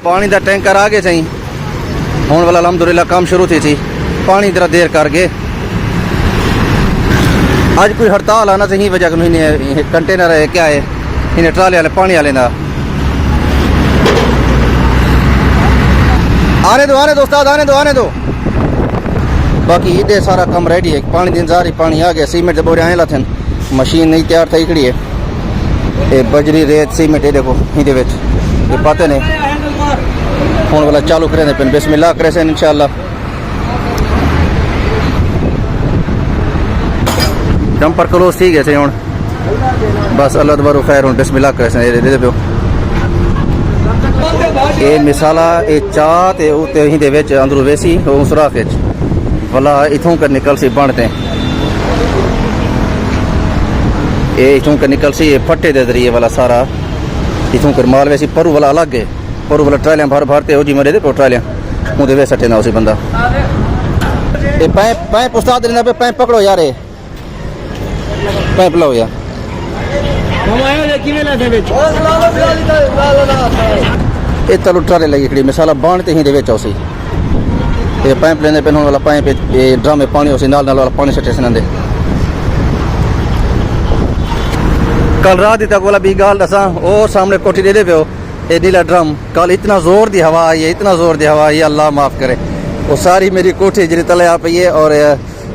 पानी का टैंकर आ गए सही होने वाला अलहमदुलिल्लाह काम शुरू थी पानी जरा देर कर गए आज कोई हड़ताल आना चाहिए वजह इन्हें कंटेनर है क्या है इन्हें ट्राले वाले पानी वाले ना आने दो उस्ताद आने दो बाकी इधर सारा काम रेडी है पानी दिन जा रही पानी आ गया सीमेंट बोरे आए थे मशीन नहीं तैयार थी खड़ी है ये बजरी रेत सीमेंट ये देखो ये पते नहीं फोन वाला चालू करें पे बिस्मिल्लाह करे से इंशाल्लाह डंपर क्लोज थी गए हूँ बस अल्लाह तबारो खैर हूँ बिस्मिल्लाह करे से दे पे ये मिसाला ये चाह ते अंदरू वेसी सुराख भला इथों कर निकल सी बनते ये इथों कर निकल सी ये फट्टे दे जरिए वाला सारा इथों कर माल वैसी परू वाला अलग है परू वाला ट्रालियां भरते हो जी मरे दे ट्रालियां मुझे वे सटे ना उसी बंदा ये पैप उस्ताद लेना पे पैप पकड़ो यार पैप लो यार ये तलु ट्राले लगी खड़ी मिसाला बाणते ही दे विच उसी ये पैप लेने पे वाला पैप ये ड्रम में पानी उसी नाल वाला पानी सटे से कल रात तक वाला भी गाल दसा वो सामने कोठी दे पे ये नीला ड्रम कल इतना जोर दी हवा आई है इतना जोर दी हवा आई अल्लाह माफ़ करे वो सारी मेरी कोठी जी तले आ पई है और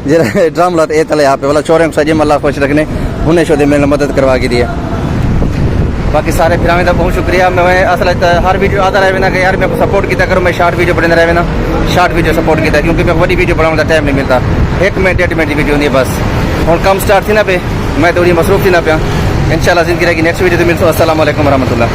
जरा ड्रम लाते ये तले आ पे वाला चोरे सजे अल्लाह खुश रखने उन्हें शोदे मेरे मदद करवा के दिया बाकी सारे फिर का बहुत शुक्रिया मैं असल हर वीडियो आता रहे ना कि यार मेरे को सपोर्ट किया करो मैं शार्ट वीडियो बनाने रहे ना शार्ट वीडियो सपोर्ट किया क्योंकि मैं बड़ी वीडियो बनाने का टाइम नहीं मिलता 1 मिनट 1 मिनट की वीडियो नहीं बस और कम स्टार्ट थी ना पे मैं थोड़ी मसरूफ थी ना पे इंशाल्लाह जिंदगी रहेगी नेक्स्ट वीडियो तो मिलता हूं अस्सलाम वालेकुम रहमतुल्लाह।